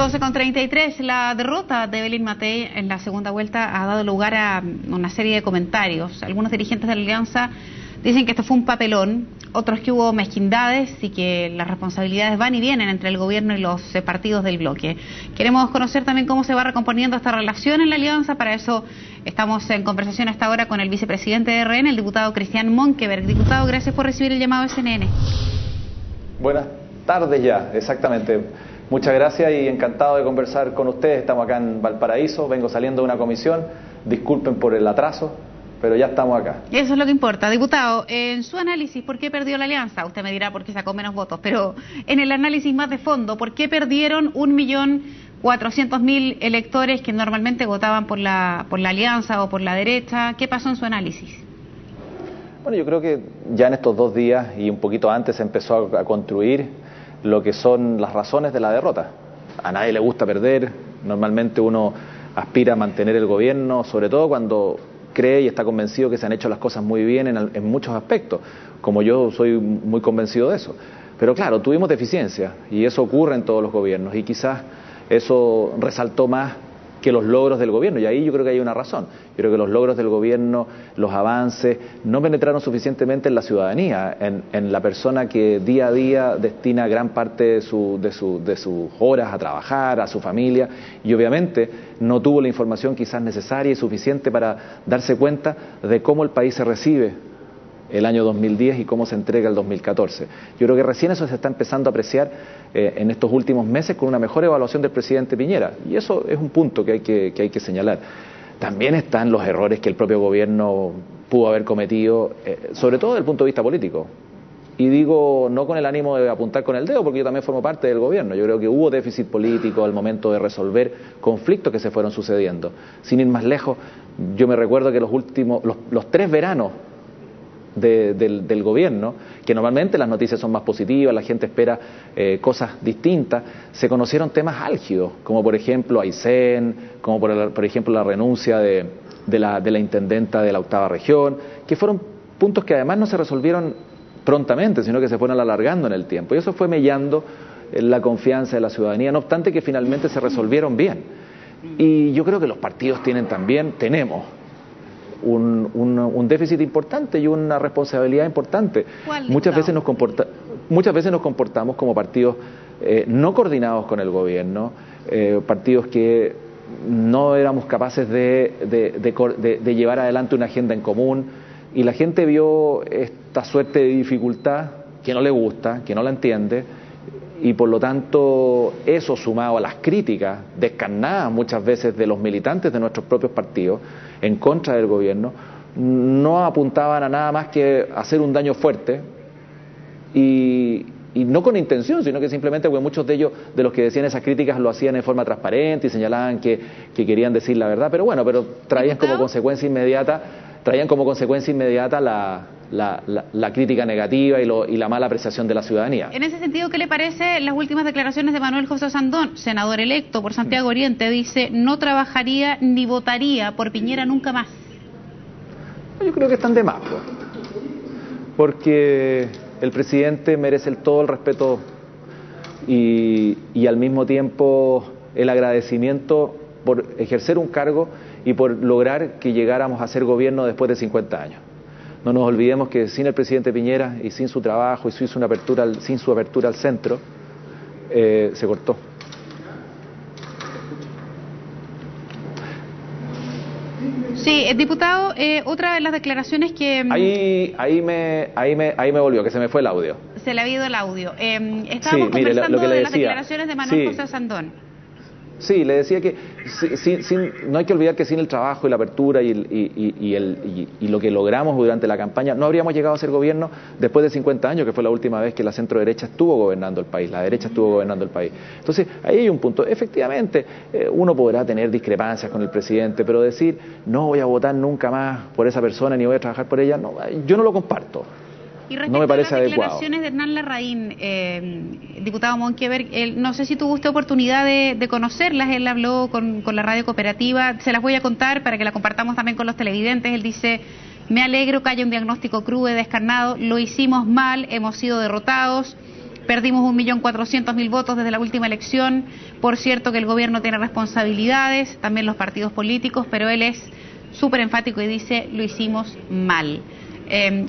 12:33, la derrota de Evelyn Matei en la segunda vuelta ha dado lugar a una serie de comentarios. Algunos dirigentes de la Alianza dicen que esto fue un papelón, otros que hubo mezquindades y que las responsabilidades van y vienen entre el gobierno y los partidos del bloque. Queremos conocer también cómo se va recomponiendo esta relación en la Alianza. Para eso estamos en conversación hasta ahora con el vicepresidente de RN, el diputado Cristian Monkeberg. Diputado, gracias por recibir el llamado de CNN. Buenas tardes ya, exactamente. Muchas gracias y encantado de conversar con ustedes. Estamos acá en Valparaíso, vengo saliendo de una comisión, disculpen por el atraso, pero ya estamos acá. Eso es lo que importa. Diputado, en su análisis, ¿por qué perdió la Alianza? Usted me dirá por qué sacó menos votos, pero en el análisis más de fondo, ¿por qué perdieron 1.400.000 electores que normalmente votaban por la Alianza o por la derecha? ¿Qué pasó en su análisis? Bueno, yo creo que ya en estos 2 días y un poquito antes se empezó a construir lo que son las razones de la derrota. A nadie le gusta perder, normalmente uno aspira a mantener el gobierno, sobre todo cuando cree y está convencido que se han hecho las cosas muy bien en muchos aspectos, como yo soy muy convencido de eso. Pero claro, tuvimos deficiencias y eso ocurre en todos los gobiernos y quizás eso resaltó más que los logros del gobierno, y ahí yo creo que hay una razón. Yo creo que los logros del gobierno, los avances, no penetraron suficientemente en la ciudadanía, en la persona que día a día destina gran parte de sus horas a trabajar, a su familia, y obviamente no tuvo la información quizás necesaria y suficiente para darse cuenta de cómo el país se recibe el año 2010 y cómo se entrega el 2014. Yo creo que recién eso se está empezando a apreciar en estos últimos meses con una mejor evaluación del presidente Piñera, y eso es un punto que hay que señalar. También están los errores que el propio gobierno pudo haber cometido, sobre todo desde el punto de vista político. Y digo, no con el ánimo de apuntar con el dedo, porque yo también formo parte del gobierno. Yo creo que hubo déficit político al momento de resolver conflictos que se fueron sucediendo. Sin ir más lejos, yo me recuerdo que los 3 veranos del gobierno, que normalmente las noticias son más positivas, la gente espera cosas distintas, se conocieron temas álgidos, como por ejemplo Aysén, como por ejemplo la renuncia de la intendenta de la 8ª región, que fueron puntos que además no se resolvieron prontamente, sino que se fueron alargando en el tiempo, y eso fue mellando la confianza de la ciudadanía, no obstante que finalmente se resolvieron bien. Y yo creo que los partidos tenemos un déficit importante y una responsabilidad importante. Muchas veces nos comportamos como partidos no coordinados con el gobierno, partidos que no éramos capaces de llevar adelante una agenda en común, y la gente vio esta suerte de dificultad que no le gusta, que no la entiende, y por lo tanto eso, sumado a las críticas descarnadas muchas veces de los militantes de nuestros propios partidos en contra del gobierno, no apuntaban a nada más que hacer un daño fuerte, y no con intención, sino que simplemente porque muchos de ellos, de los que decían esas críticas, lo hacían en forma transparente y señalaban que querían decir la verdad, pero traían como consecuencia inmediata la crítica negativa y la mala apreciación de la ciudadanía. En ese sentido, ¿qué le parece las últimas declaraciones de Manuel José Sandón, senador electo por Santiago Oriente? Dice, no trabajaría ni votaría por Piñera nunca más. Yo creo que están de más, porque el presidente merece todo el respeto y al mismo tiempo el agradecimiento por ejercer un cargo y por lograr que llegáramos a ser gobierno después de 50 años. No nos olvidemos que sin el presidente Piñera y sin su trabajo y sin su apertura al centro, se cortó. Sí, diputado, otra de las declaraciones que... Ahí me volvió, que se me fue el audio. Se le ha ido el audio. Estábamos conversando de las declaraciones de Manuel José Sandón. Sí, le decía que no hay que olvidar que sin el trabajo y la apertura y lo que logramos durante la campaña, no habríamos llegado a ser gobierno después de 50 años, que fue la última vez que la centro-derecha estuvo gobernando el país, la derecha estuvo gobernando el país. Entonces, ahí hay un punto. Efectivamente, uno podrá tener discrepancias con el presidente, pero decir, no voy a votar nunca más por esa persona ni voy a trabajar por ella, no, yo no lo comparto. Y respecto no me parece a las adecuado. Declaraciones de Hernán Larraín, diputado Monkeberg, no sé si tuvo usted oportunidad de conocerlas. Él habló con la radio cooperativa, se las voy a contar para que la compartamos también con los televidentes. Él dice, me alegro que haya un diagnóstico crudo y descarnado, lo hicimos mal, hemos sido derrotados, perdimos 1.400.000 votos desde la última elección. Por cierto que el gobierno tiene responsabilidades, también los partidos políticos, pero él es súper enfático y dice, lo hicimos mal.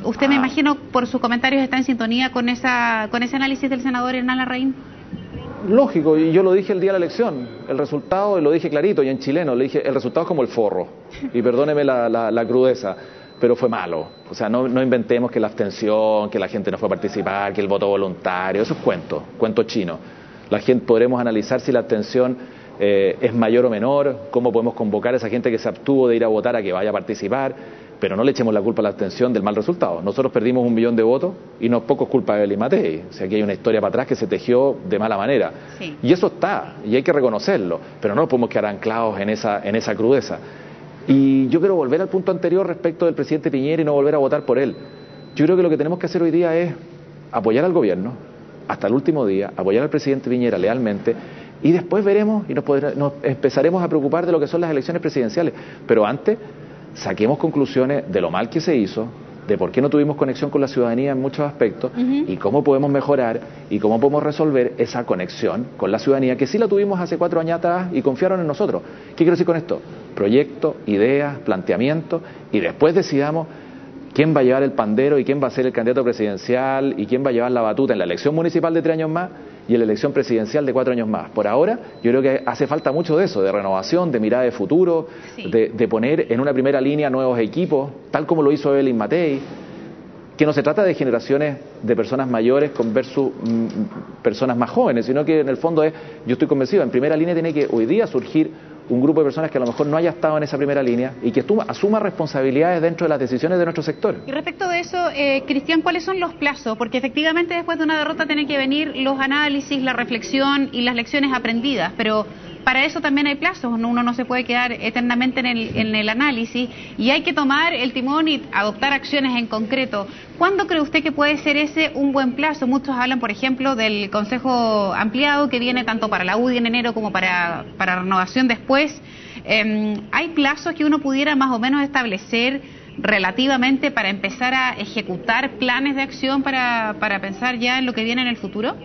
Usted, me imagino, por sus comentarios está en sintonía con ese análisis del senador Hernán Larraín. Lógico, y yo lo dije el día de la elección, el resultado, y lo dije clarito, y en chileno, le dije, el resultado es como el forro, y perdóneme la crudeza, pero fue malo. O sea, no inventemos que la abstención, que la gente no fue a participar, que el voto voluntario, eso es cuento chino. La gente podremos analizar si la abstención es mayor o menor, cómo podemos convocar a esa gente que se abstuvo de ir a votar a que vaya a participar, pero no le echemos la culpa a la abstención del mal resultado. Nosotros perdimos 1 millón de votos y no es poco culpa de Evelyn Matei. O sea, aquí hay una historia para atrás que se tejió de mala manera. Sí. Y eso está, y hay que reconocerlo, pero no nos podemos quedar anclados en esa crudeza. Y yo quiero volver al punto anterior respecto del presidente Piñera y no volver a votar por él. Yo creo que lo que tenemos que hacer hoy día es apoyar al gobierno hasta el último día, apoyar al presidente Piñera lealmente, y después veremos y nos empezaremos a preocupar de lo que son las elecciones presidenciales. Pero antes, saquemos conclusiones de lo mal que se hizo, de por qué no tuvimos conexión con la ciudadanía en muchos aspectos, y cómo podemos mejorar y cómo podemos resolver esa conexión con la ciudadanía, que sí la tuvimos hace 4 años atrás y confiaron en nosotros. ¿Qué quiero decir con esto? Proyectos, ideas, planteamientos, y después decidamos quién va a llevar el pandero y quién va a ser el candidato presidencial y quién va a llevar la batuta en la elección municipal de 3 años más y en la elección presidencial de 4 años más. Por ahora, yo creo que hace falta mucho de eso, de renovación, de mirada de futuro, sí, de poner en una primera línea nuevos equipos, tal como lo hizo Evelyn Matei, que no se trata de generaciones de personas mayores versus personas más jóvenes, sino que en el fondo yo estoy convencido, en primera línea tiene que hoy día surgir un grupo de personas que a lo mejor no haya estado en esa primera línea y que asuma responsabilidades dentro de las decisiones de nuestro sector. Y respecto de eso, Cristian, ¿cuáles son los plazos? Porque efectivamente después de una derrota tienen que venir los análisis, la reflexión y las lecciones aprendidas, pero para eso también hay plazos, uno no se puede quedar eternamente en el análisis y hay que tomar el timón y adoptar acciones en concreto. ¿Cuándo cree usted que puede ser ese un buen plazo? Muchos hablan, por ejemplo, del Consejo Ampliado que viene tanto para la UDI en enero como para renovación después. ¿Hay plazos que uno pudiera más o menos establecer relativamente para empezar a ejecutar planes de acción para pensar ya en lo que viene en el futuro?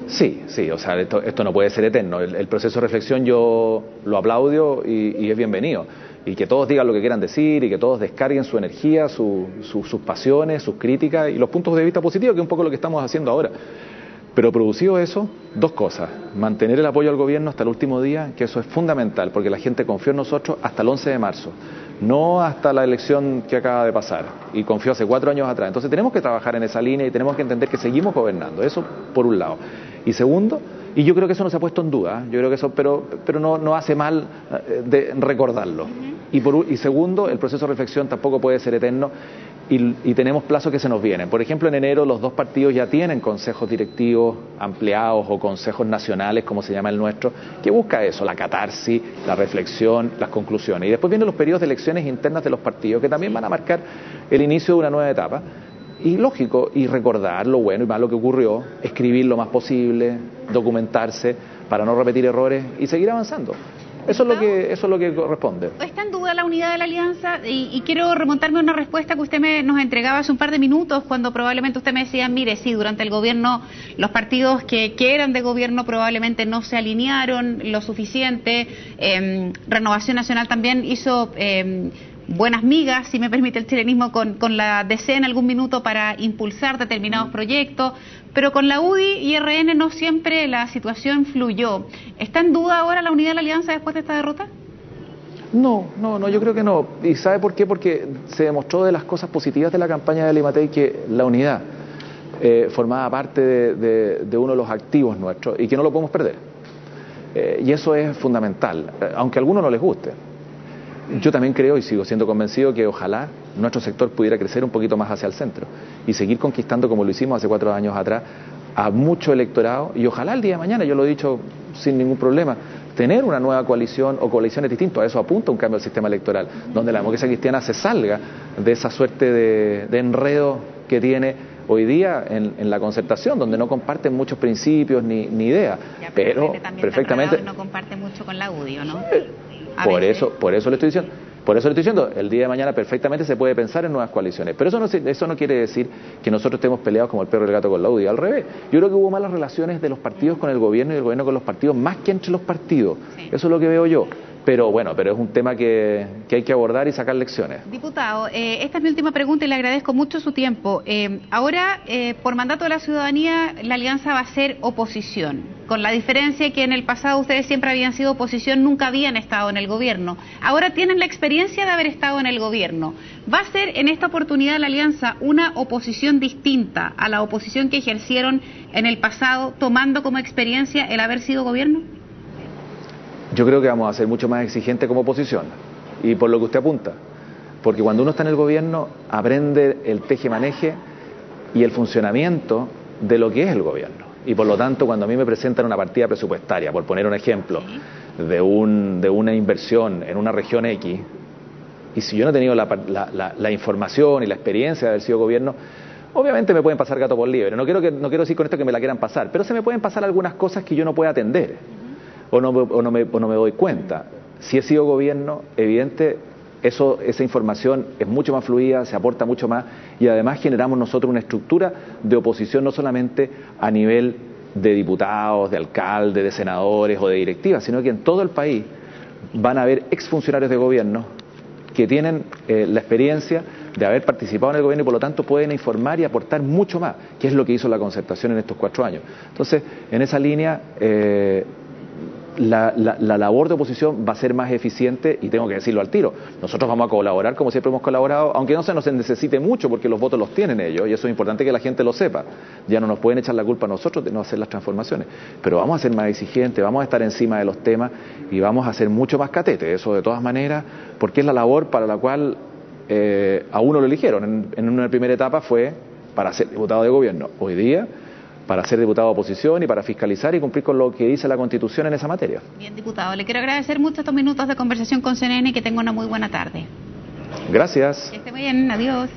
Sí, o sea, esto no puede ser eterno. El proceso de reflexión yo lo aplaudo y es bienvenido. Y que todos digan lo que quieran decir y que todos descarguen su energía, sus pasiones, sus críticas y los puntos de vista positivos, que es un poco lo que estamos haciendo ahora. Pero producido eso, 2 cosas. Mantener el apoyo al gobierno hasta el último día, que eso es fundamental, porque la gente confió en nosotros hasta el 11 de marzo. No hasta la elección que acaba de pasar, y confió hace 4 años atrás. Entonces tenemos que trabajar en esa línea y tenemos que entender que seguimos gobernando, eso por un lado. Y segundo, y yo creo que eso no se ha puesto en duda, yo creo que eso, pero no hace mal de recordarlo. Y segundo, el proceso de reflexión tampoco puede ser eterno y tenemos plazos que se nos vienen. Por ejemplo, en enero los 2 partidos ya tienen consejos directivos ampliados o consejos nacionales, como se llama el nuestro, que busca eso, la catarsis, la reflexión, las conclusiones. Y después vienen los periodos de elecciones internas de los partidos, que también van a marcar el inicio de una nueva etapa. Y lógico, y recordar lo bueno y malo que ocurrió, escribir lo más posible, documentarse para no repetir errores y seguir avanzando. Eso es lo que corresponde. ¿Está en duda la unidad de la alianza? Y quiero remontarme a una respuesta que usted nos entregaba hace un par de minutos, cuando probablemente usted me decía, mire, sí, durante el gobierno los partidos que eran de gobierno probablemente no se alinearon lo suficiente. Renovación Nacional también hizo buenas migas, si me permite el chilenismo, con la DC en algún minuto para impulsar determinados proyectos, pero con la UDI y RN no siempre la situación fluyó. ¿Está en duda ahora la unidad de la alianza después de esta derrota? No, yo creo que no. ¿Y sabe por qué? Porque se demostró de las cosas positivas de la campaña de Evelyn Matei que la unidad formaba parte de uno de los activos nuestros y que no lo podemos perder. Y eso es fundamental, aunque a algunos no les guste. Yo también creo y sigo siendo convencido que ojalá nuestro sector pudiera crecer un poquito más hacia el centro y seguir conquistando, como lo hicimos hace 4 años atrás, a mucho electorado, y ojalá el día de mañana, yo lo he dicho sin ningún problema, tener una nueva coalición o coaliciones distintas. A eso apunta un cambio del sistema electoral, donde la democracia cristiana se salga de esa suerte de enredo que tiene hoy día en la concertación, donde no comparten muchos principios ni ideas, pero perfectamente no comparte mucho con la UDI, ¿no? Por eso le estoy diciendo, Por eso le estoy diciendo, el día de mañana perfectamente se puede pensar en nuevas coaliciones. Pero eso no quiere decir que nosotros estemos peleados como el perro y el gato con la UDI. Al revés, yo creo que hubo malas relaciones de los partidos con el gobierno y del gobierno con los partidos, más que entre los partidos. Sí. Eso es lo que veo yo. Pero bueno, es un tema que hay que abordar y sacar lecciones. Diputado, esta es mi última pregunta y le agradezco mucho su tiempo. Ahora, por mandato de la ciudadanía, la alianza va a ser oposición, con la diferencia que en el pasado ustedes siempre habían sido oposición, nunca habían estado en el gobierno. Ahora tienen la experiencia de haber estado en el gobierno. ¿Va a ser en esta oportunidad la alianza una oposición distinta a la oposición que ejercieron en el pasado, tomando como experiencia el haber sido gobierno? Yo creo que vamos a ser mucho más exigentes como oposición, y por lo que usted apunta, porque cuando uno está en el gobierno aprende el teje-maneje y el funcionamiento de lo que es el gobierno, y por lo tanto cuando a mí me presentan una partida presupuestaria, por poner un ejemplo, de una inversión en una región X, y si yo no he tenido la información y la experiencia de haber sido gobierno, obviamente me pueden pasar gato por liebre. No quiero decir con esto que me la quieran pasar, pero se me pueden pasar algunas cosas que yo no pueda atender. O no me doy cuenta. Si he sido gobierno, evidente, esa información es mucho más fluida, se aporta mucho más, y además generamos nosotros una estructura de oposición no solamente a nivel de diputados, de alcaldes, de senadores o de directivas, sino que en todo el país van a haber exfuncionarios de gobierno que tienen la experiencia de haber participado en el gobierno y por lo tanto pueden informar y aportar mucho más, que es lo que hizo la Concertación en estos 4 años. Entonces, en esa línea, la labor de oposición va a ser más eficiente, y tengo que decirlo al tiro. Nosotros vamos a colaborar como siempre hemos colaborado, aunque no se nos necesite mucho porque los votos los tienen ellos, y eso es importante que la gente lo sepa. Ya no nos pueden echar la culpa a nosotros de no hacer las transformaciones, pero vamos a ser más exigentes, vamos a estar encima de los temas y vamos a ser mucho más catetes, eso de todas maneras, porque es la labor para la cual a uno lo eligieron. En una primera etapa fue para ser diputado de gobierno. Hoy día, para ser diputado de oposición y para fiscalizar y cumplir con lo que dice la Constitución en esa materia. Bien, diputado, le quiero agradecer mucho estos minutos de conversación con CNN y que tenga una muy buena tarde. Gracias. Que esté muy bien, adiós.